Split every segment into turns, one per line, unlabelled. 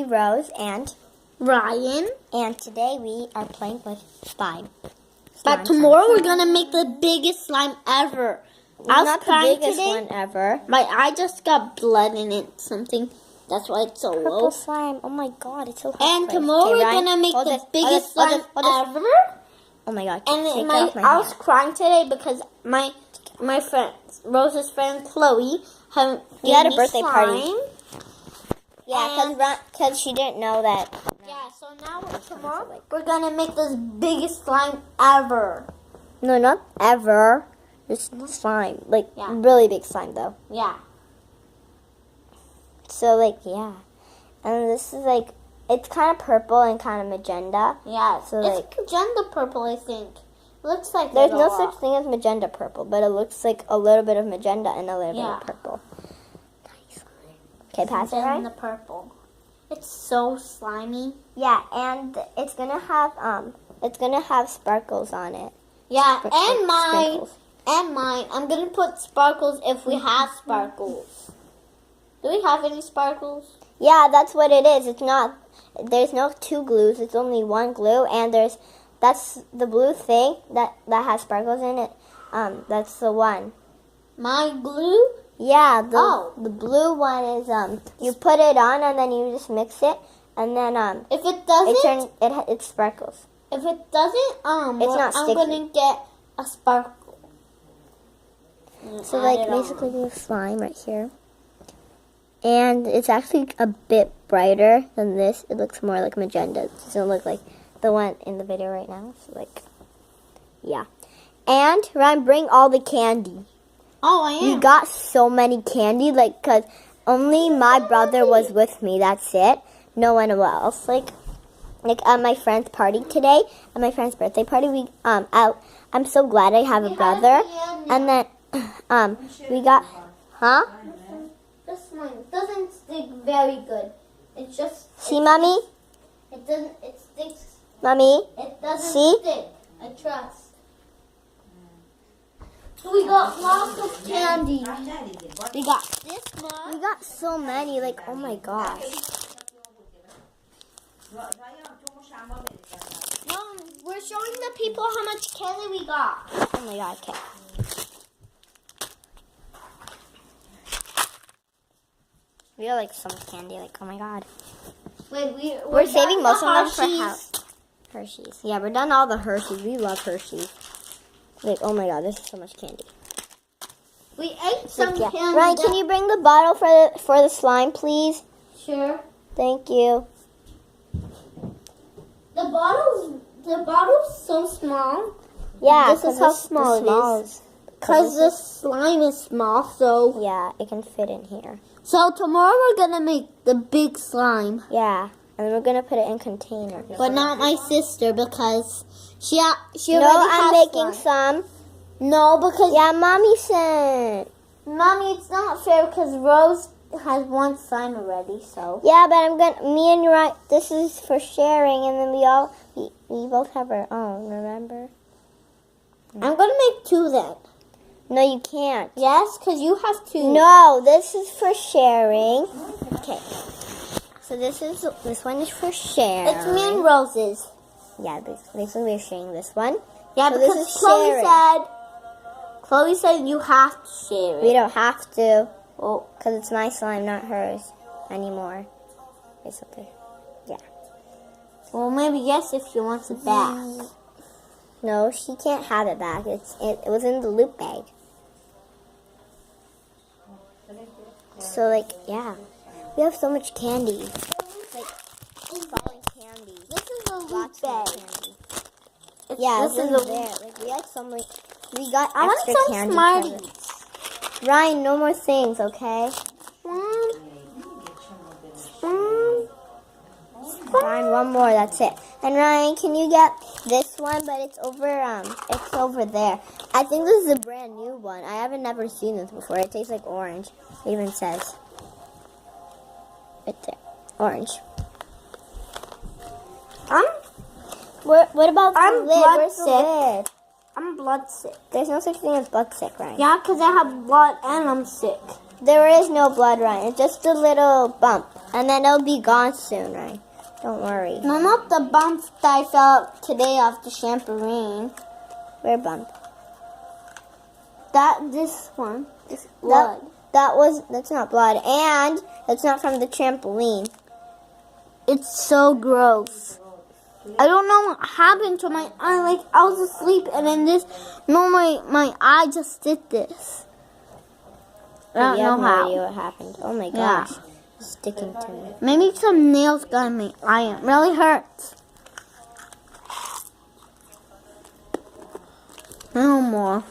Rose, and
Ryan.
And today we are playing with slime.
But tomorrow we're gonna make the biggest slime ever. I was
Not the
crying
biggest
today.
one ever.
My eye just got blood in it. Something. That's why it's so
Purple
low.
slime. Oh my god, it's so hot.
And tomorrow we're
Ryan,
gonna make
hold
the
this,
biggest
hold
slime
this, hold this.
ever.
Oh my god.
And
take
it-
it off my
I was
hand.
crying today because my friend Rose's friend Chloe
You
gave
had a
me
birthday party.
slime.
Yeah, because she didn't know that.
Yeah, so now tomorrow we're gonna make this biggest slime ever.
No, not ever. Just slime. Like,
Yeah.
really big slime, though.
Yeah.
So, like, yeah. And this is, like, it's kind of purple and kind of magenta.
Yeah.
So,
it's
like,
magenta purple, I think. Looks like
there's
it a
no
lot.
such thing as magenta purple, but it looks like a little bit of magenta and a little bit
Yeah.
of purple. Nice. Okay, pass it,
Then
right?
the purple. It's so slimy.
Yeah, and it's gonna have sparkles on it.
Yeah,
Sprinkles,
and
sprinkles.
mine. I'm gonna put sparkles if we have sparkles. Do we have any sparkles?
Yeah, that's what it is. It's not. There's no two glues. It's only one glue, and that's the blue thing that has sparkles in it. That's the one.
My glue?
Yeah,
Oh.
the blue one is you put it on and then you just mix it, and then
If it doesn't,
it sparkles.
if it doesn't,
It's not
I'm
sticky.
gonna get a sparkle.
So
Add
like
it on.
basically we have slime right here. And it's actually a bit brighter than this. It looks more like magenta. It doesn't look like the one in the video right now. So like, yeah. And Ryan, bring all the candy.
Oh, I am.
We got so many candy, like, cause only my brother was with me. That's it. No one else. Like at my friend's party today, at my friend's birthday party, I'm so glad I have a brother. And then, we got, huh?
This slime doesn't stick very good. It just
See, mommy?
it doesn't. It sticks.
Mommy?
It doesn't
See?
stick. I trust. So we got lots of candy. We got this much.
We got so many, like, oh my gosh.
Mom, we're showing the people how much candy we got.
Oh my god, okay. We got, like, so much candy, like, oh my god.
Wait,
We're saving
done
most
the
of them for
Hershey's.
house. Hershey's. Yeah, we're done all the Hershey's. We love Hershey's. Like, oh my god, this is so much candy.
We ate some
Yeah.
candy.
Ryan, can you bring the bottle for the slime, please?
Sure.
Thank you.
The bottle's so small.
Yeah,
This is how small it is. Because the slime is small, so.
Yeah, it can fit in here.
So tomorrow we're gonna make the big slime.
Yeah, and then we're gonna put it in containers.
But not my sister because she
No,
already
I'm
has
making
slime.
some.
No, because
Yeah, mommy sent.
Mommy, it's not fair because Rose has one slime already. So
Yeah, but me and Ryan, this is for sharing, and then we both have our own, remember?
I'm gonna make two then.
No, you can't.
Yes, because you have two.
No, this is for sharing. Okay. So this one is for sharing.
It's me and Rose's.
Yeah, basically we're sharing this one.
Yeah,
So this
because
is
Chloe
sharing.
said you have to share it.
We don't have to,
Oh,
because it's my slime, not hers anymore. Basically.
well, maybe yes if she wants it back.
No, she can't have it back. It was in the loop bag. So like, yeah, we have so much candy. Like falling candy.
This is a loot
Lots
bag.
of candy.
It's-
Yeah,
this
this
is
is
a
there. Like we like so many. We got
I want
extra
some
candy.
Smarties.
Ryan, no more things, okay? Ryan, one more. That's it. And Ryan, can you get this one? But it's over there. I think this is a brand new one. I haven't never seen this before. It tastes like orange. It even says right there, orange. What about the
I'm
lid?
blood
Where's the
sick.
lid?
I'm blood sick.
There's no such thing as blood sick, Ryan.
Yeah, because I have blood and I'm sick.
There is no blood, Ryan. It's just a little bump, and And then it'll be gone soon, right? Don't worry.
No, not the bumps that I felt today off the trampoline.
Where bump?
This one. This blood.
That's not blood. And that's not from the trampoline.
It's so gross. I don't know what happened to my eye. Like, I was asleep and then my eye just did this. I don't
You have
know
no
how.
idea what happened. Oh my
Yeah.
gosh. It's sticking to me.
Maybe some nails got in my eye. It really hurts. No more.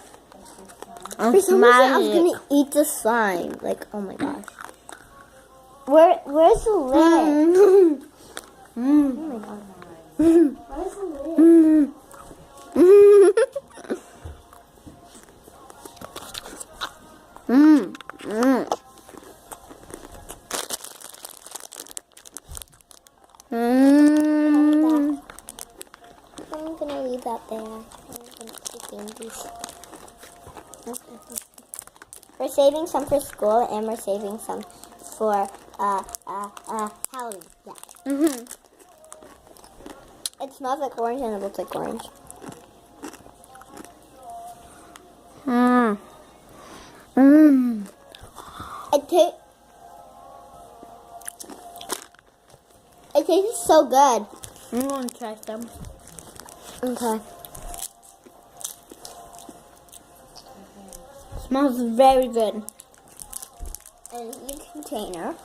I'm
For some reason, I was
smiling.
gonna eat the slime. Like, oh my gosh. Where's the lid? Oh my god. Where's the lid? I'm gonna leave that there. I'm gonna keep eating these. We're saving some for school and we're saving some for Halloween. Yeah. It smells like orange and it looks like orange. It tastes so good.
I'm going to try some.
Okay.
Smells very good.
And the container.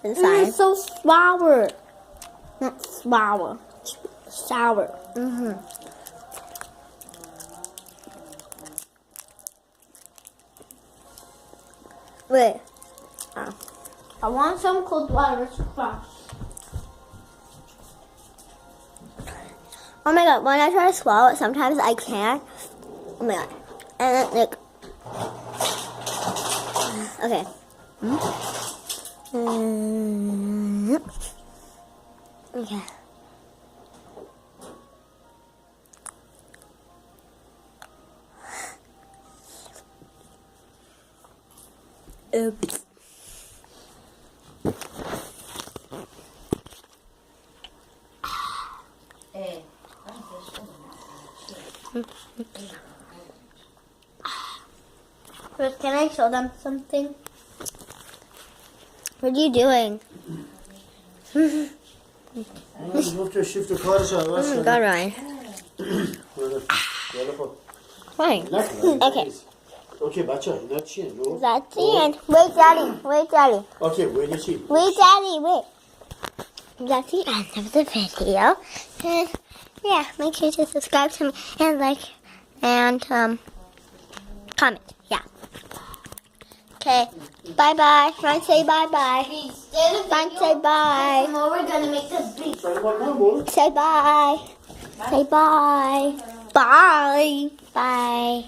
It's so sour. Not sour. Sour.
Wait.
I want some cold water squash.
Oh my god, when I try to swallow it, sometimes I can't. Oh my god. And then, like. Okay. Okay. Oops.
Chris, can I show them something?
What are you doing?
Du måste skifta kvarsa.
Oh my god, Ryan. Fine. Okay.
Okay, bacha, that's it. No.
That's the end. Wait, Daddy. Wait, Daddy.
Okay, wait and see.
Wait, Daddy. Wait. That's the end of the video. And yeah, make sure to subscribe to me and like and comment. Yeah. Okay. Bye bye. Ryan, say bye bye. Ryan, say bye.
Tomorrow we're gonna make the beef.
Say bye. Say bye.
Bye.
Bye.